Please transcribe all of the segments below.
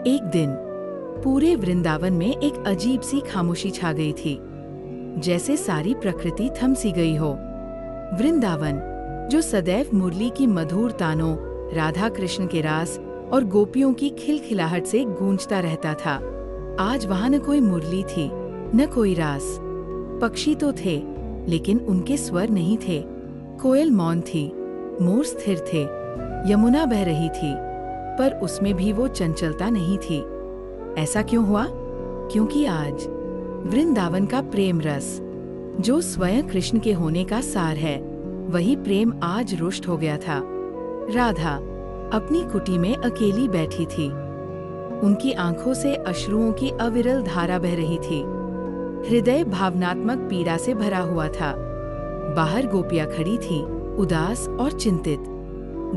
एक दिन पूरे वृंदावन में एक अजीब सी खामोशी छा गई थी, जैसे सारी प्रकृति थम सी गई हो। वृंदावन, जो सदैव मुरली की मधुर तानों, राधा कृष्ण के रास और गोपियों की खिलखिलाहट से गूंजता रहता था, आज वहां न कोई मुरली थी, न कोई रास। पक्षी तो थे, लेकिन उनके स्वर नहीं थे। कोयल मौन थी, मोर स्थिर थे, यमुना बह रही थी, पर उसमें भी वो चंचलता नहीं थी। ऐसा क्यों हुआ? क्योंकि आज वृंदावन का प्रेम रस, जो स्वयं कृष्ण के होने का सार है, वही प्रेम आज रुष्ट हो गया था। राधा अपनी कुटी में अकेली बैठी थी। उनकी आंखों से अश्रुओं की अविरल धारा बह रही थी। हृदय भावनात्मक पीड़ा से भरा हुआ था। बाहर गोपियां खड़ी थीं, उदास और चिंतित।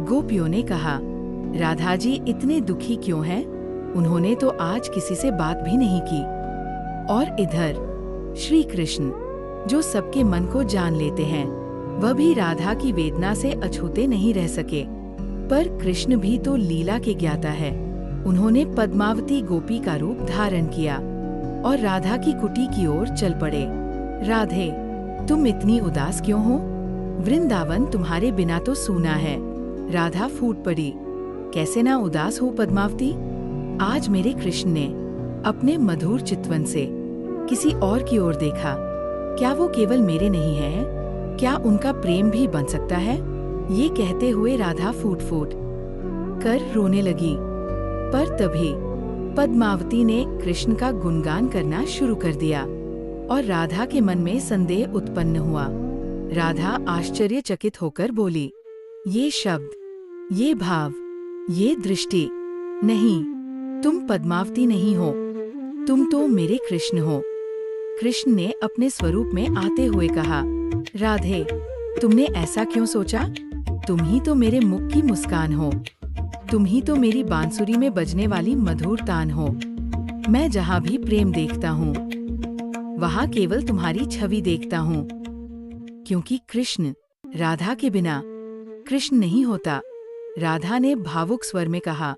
गोपियों ने कहा, राधा जी इतने दुखी क्यों हैं? उन्होंने तो आज किसी से बात भी नहीं की। और इधर श्री कृष्ण, जो सबके मन को जान लेते हैं, वह भी राधा की वेदना से अछूते नहीं रह सके। पर कृष्ण भी तो लीला के ज्ञाता है। उन्होंने पद्मावती गोपी का रूप धारण किया और राधा की कुटी की ओर चल पड़े। राधे, तुम इतनी उदास क्यों हो? वृंदावन तुम्हारे बिना तो सूना है। राधा फूट पड़ी, कैसे ना उदास हो पद्मावती? आज मेरे कृष्ण ने अपने मधुर चितवन से किसी और की ओर देखा। क्या वो केवल मेरे नहीं हैं? क्या उनका प्रेम भी बन सकता है? ये कहते हुए राधा फूट फूट कर रोने लगी। पर तभी पद्मावती ने कृष्ण का गुणगान करना शुरू कर दिया और राधा के मन में संदेह उत्पन्न हुआ। राधा आश्चर्यचकित होकर बोली, ये शब्द, ये भाव, ये दृष्टि, नहीं, तुम पद्मावती नहीं हो, तुम तो मेरे कृष्ण हो। कृष्ण ने अपने स्वरूप में आते हुए कहा, राधे, तुमने ऐसा क्यों सोचा? तुम ही तो मेरे मुख की मुस्कान हो, तुम ही तो मेरी बांसुरी में बजने वाली मधुर तान हो। मैं जहाँ भी प्रेम देखता हूँ, वहाँ केवल तुम्हारी छवि देखता हूँ। क्योंकि कृष्ण राधा के बिना कृष्ण नहीं होता। राधा ने भावुक स्वर में कहा,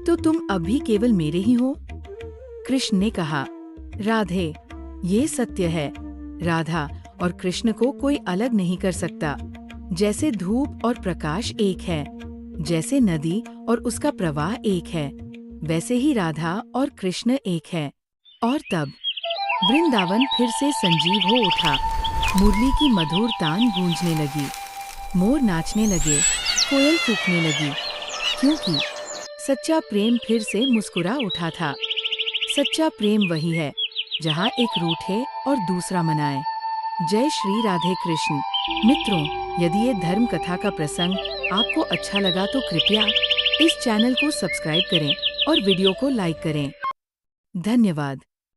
तो तुम अब भी केवल मेरे ही हो? कृष्ण ने कहा, राधे, ये सत्य है। राधा और कृष्ण को कोई अलग नहीं कर सकता। जैसे धूप और प्रकाश एक है, जैसे नदी और उसका प्रवाह एक है, वैसे ही राधा और कृष्ण एक है। और तब वृंदावन फिर से संजीव हो उठा। मुरली की मधुर तान गूंजने लगी, मोर नाचने लगे, कोयल कूकने लगी, क्योंकि सच्चा प्रेम फिर से मुस्कुरा उठा था। सच्चा प्रेम वही है जहाँ एक रूठे और दूसरा मनाए। जय श्री राधे कृष्ण। मित्रों, यदि ये धर्म कथा का प्रसंग आपको अच्छा लगा तो कृपया इस चैनल को सब्सक्राइब करें और वीडियो को लाइक करें। धन्यवाद।